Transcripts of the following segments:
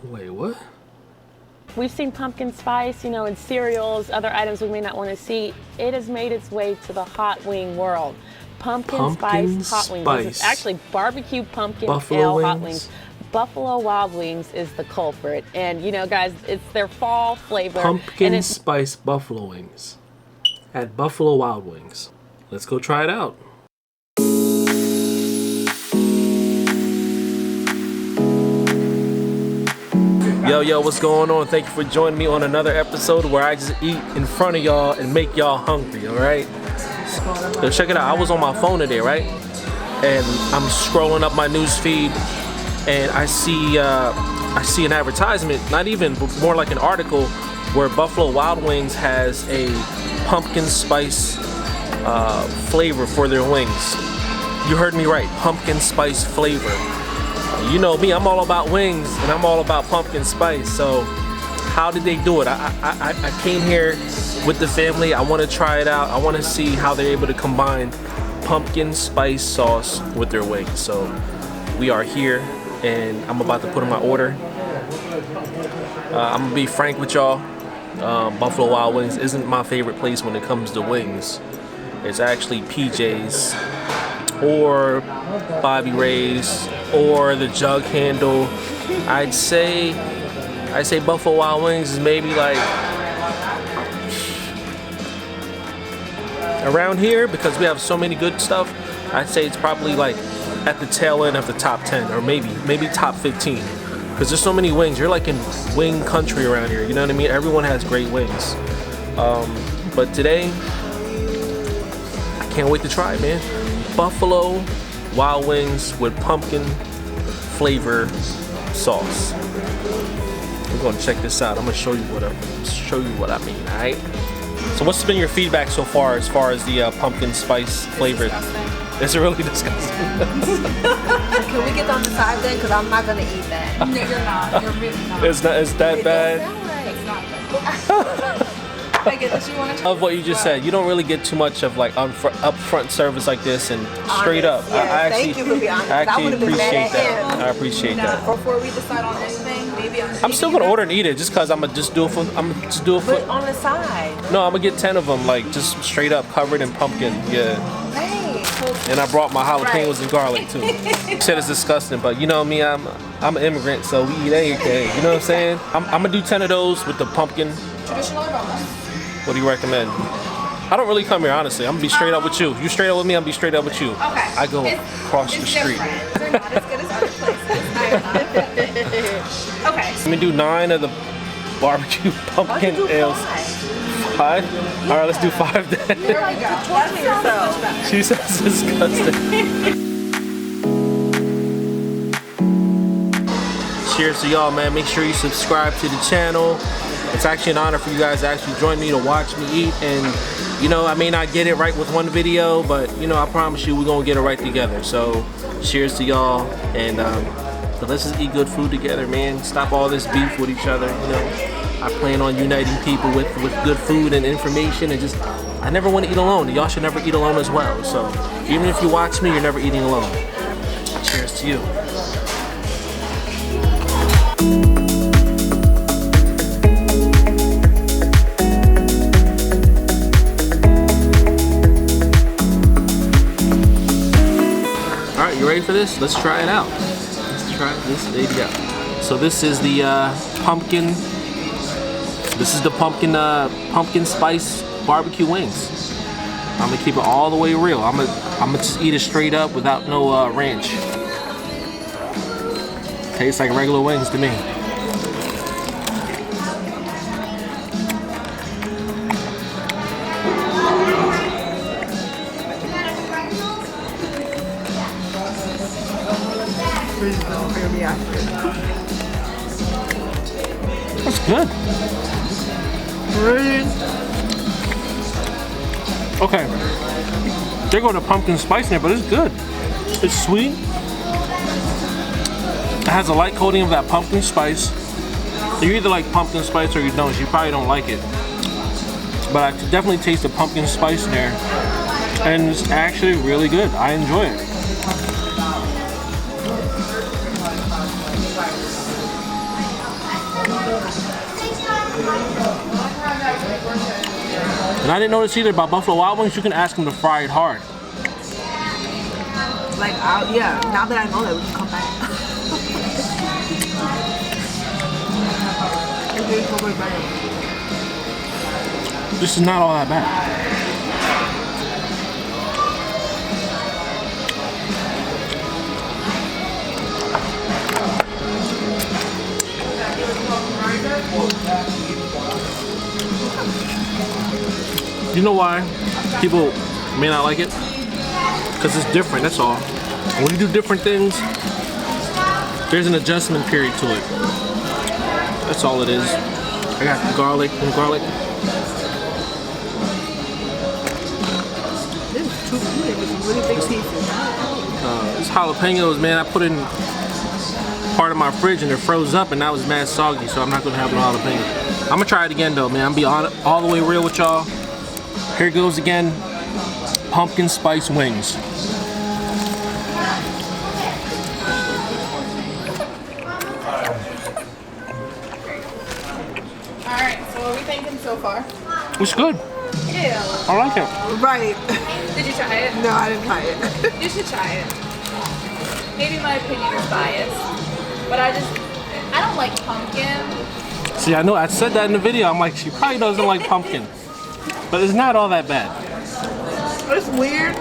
Wait, what? We've seen pumpkin spice, you know, in cereals, other items we may not want to see. It has made its way to the hot wing world. Pumpkin spice hot wings. It's actually barbecue pumpkin ale hot wings. Buffalo Wild Wings is the culprit. And, you know, guys, it's their fall flavor. Pumpkin spice buffalo wings at Buffalo Wild Wings. Let's go try it out. Yo, what's going on? Thank you for joining me on another episode where I just eat in front of y'all and make y'all hungry, all right? So check it out. I was on my phone today, right? And I'm scrolling up my news feed and I see an advertisement, not even, but more like an article where Buffalo Wild Wings has a pumpkin spice flavor for their wings. You heard me right, pumpkin spice flavor. You know me, I'm all about wings and I'm all about pumpkin spice. So how did they do it? I came here with the family. I want to try it out. I want to see how they're able to combine pumpkin spice sauce with their wings. So we are here and I'm about to put in my order. I'm gonna be frank with y'all. Buffalo Wild Wings isn't my favorite place when it comes to wings. It's actually PJ's or Bobby Ray's or the Jug Handle. I'd say Buffalo Wild Wings is maybe like around here because we have so many good stuff. I'd say it's probably like at the tail end of the top 10 or maybe top 15 because there's so many wings. You're like in wing country around here, you know what I mean? Everyone has great wings. But today I can't wait to try it, man. Buffalo Wild Wings with pumpkin flavor sauce. We're gonna check this out. I'm gonna show you what I mean. All right. So what's been your feedback so far as the pumpkin spice flavor? Is it really disgusting? Can we get on the side then? Because I'm not gonna eat that. No, you're not. You're really not. It's that bad. It's not bad. I get that you want to. Of what you just said, you don't really get too much of like upfront service like this and straight up. Yeah, I thank you for being honest. I actually would've been mad appreciate at that. him. I appreciate that. Before we decide on anything, maybe I'm still gonna order and eat it just cause I'm gonna just do it for. But on the side. No, I'm gonna get 10 of them, like just straight up covered in pumpkin. Yeah. Hey. And I brought my jalapenos and garlic too. You said it's disgusting, but you know me, I'm an immigrant, so we eat everything. You know what I'm saying? I'm gonna do 10 of those with the pumpkin. traditional or boneless. What do you recommend? I don't really come here, honestly. I'm gonna be straight up with you. You straight up with me, I'm gonna be straight up with you. Okay. I go across the street. They're not as good as other places. Okay. Let me do 9 of the barbecue pumpkin ales. 5? Yeah. All right, let's do 5 then. You're like torturing yourself. She says disgusting. Cheers to y'all, man. Make sure you subscribe to the channel. It's actually an honor for you guys to actually join me to watch me eat. And, you know, I may not get it right with one video, but, you know, I promise you we're going to get it right together. So, cheers to y'all. And let's just eat good food together, man. Stop all this beef with each other, you know. I plan on uniting people with good food and information. And just, I never want to eat alone. Y'all should never eat alone as well. So, even if you watch me, you're never eating alone. Cheers to you. You ready for this? Let's try it out. Let's try this baby out. So this is the pumpkin. This is the pumpkin spice barbecue wings. I'm gonna keep it all the way real. I'm gonna just eat it straight up without no ranch. Tastes like regular wings to me. That's good. Okay. They're going to pumpkin spice in there, but it's good. It's sweet. It has a light coating of that pumpkin spice. You either like pumpkin spice or you don't. You probably don't like it. But I definitely taste the pumpkin spice in there. And it's actually really good. I enjoy it. And I didn't notice either about Buffalo Wild Wings, you can ask them to fry it hard. Like, yeah, now that I know that, we can come back. This is not all that bad. You know why people may not like it? Because it's different, that's all. When you do different things, there's an adjustment period to it. That's all it is. I got garlic and garlic. This is too good. It's really big pieces. These jalapenos, man, I put in part of my fridge and it froze up and now it's mad soggy, so I'm not gonna have no jalapenos. I'm gonna try it again though, man. I'm gonna be all the way real with y'all. Here goes again, pumpkin spice wings. Alright, so what are we thinking so far? It's good. Yeah. I like it. Right. Did you try it? No, I didn't try it. You should try it. Maybe my opinion is biased, but I don't like pumpkin. See, I know I said that in the video. I'm like, she probably doesn't like pumpkin. But it's not all that bad. It's weird.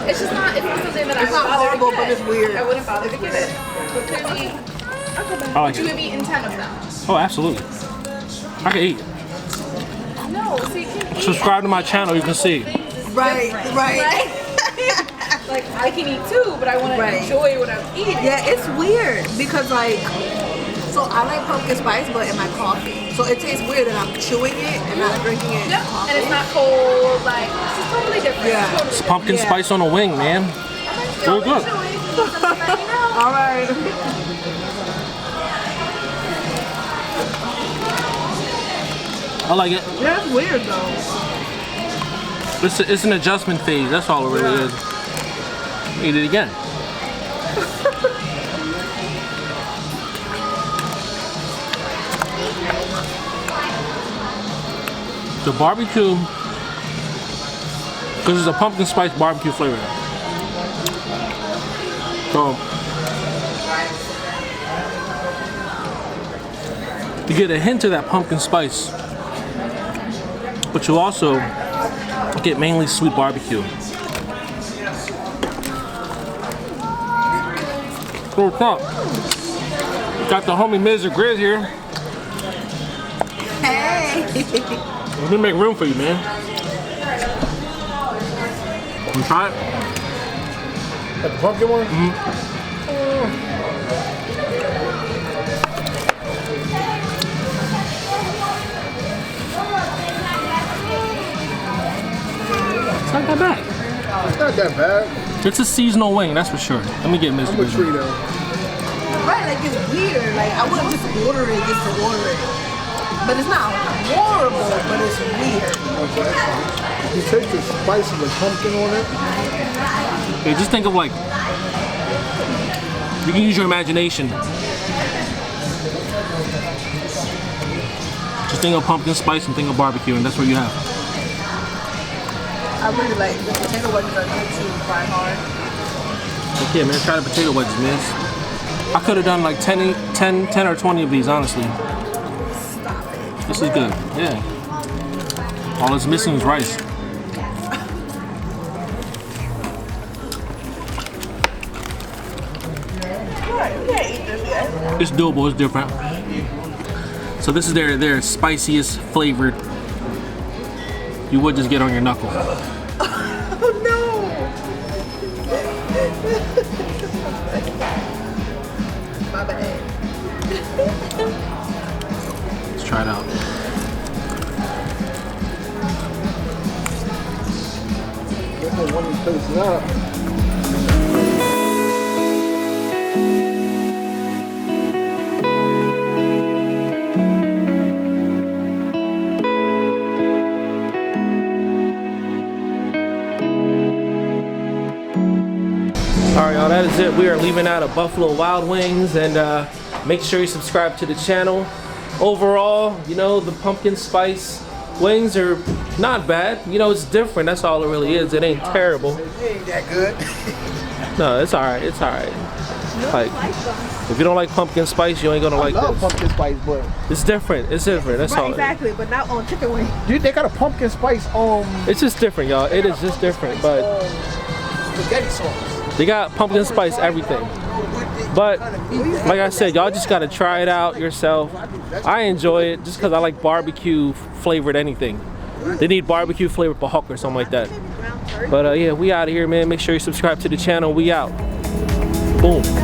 It's just not, it's not something that I It's would not bother horrible, to but get. it's weird. I wouldn't bother to get it. But clearly, I like you it. would be in 10 of them. Oh, absolutely. I can eat. No, so you can eat. Subscribe to my channel, you can see. Right, right. Like, I can eat too, but I want to enjoy what I'm eating. Yeah, it's weird because like, so I like pumpkin spice, but in my coffee. So it tastes weird that I'm chewing it and not drinking it in Yep, coffee. and it's not cold, like, it's just totally different. Yeah. Totally It's pumpkin Yeah. spice on a wing, man. Very good. All right. I like it. Yeah, it's weird though. It's an adjustment phase. That's all it really is. Eat it again. The barbecue, because it's a pumpkin spice barbecue flavor. So you get a hint of that pumpkin spice, but you also get mainly sweet barbecue. So what's up? Got the homie Mr. Grizz here. Hey. Let me make room for you, man. You try it? Got the pumpkin one? It's not that bad. It's not that bad. It's a seasonal wing, that's for sure. Let me get Mr. I'm a Grizz. tree though. Right, like it's weird. Like I wouldn't just order it just to order it. But it's not horrible, but it's weird. Okay. You taste the spice of the pumpkin on it. Yeah, just think of like, you can use your imagination. Just think of pumpkin spice and think of barbecue, and that's what you have. I really like the potato wedges are good too, fry hard. Okay, man, try the potato wedges, man. I could have done like 10 or 20 of these, honestly. This is good, yeah. All it's missing is rice. It's doable, it's different. So this is their spiciest flavored. You would just get on your knuckle. Oh no! My bad. Let's try it out. Get the one that tastes up. Alright, y'all, that is it. We are leaving out of Buffalo Wild Wings, and make sure you subscribe to the channel. overall, you know, the pumpkin spice wings are not bad. You know, it's different. That's all it really is. It ain't terrible. It ain't that good. No, it's all right. It's all right. Like, if you don't like pumpkin spice, you ain't gonna like I love this. pumpkin spice, but It's different. It's different. That's all. Exactly, but not on chicken wings. dude, they got a pumpkin spice It's just different, y'all. It is just different. But spaghetti sauce. they got pumpkin spice everything. But like I said, y'all just gotta try it out yourself. I enjoy it just because I like barbecue flavored anything. They need barbecue flavored bahak or something like that. But yeah, we out of here, man. Make sure you subscribe to the channel. We out. Boom.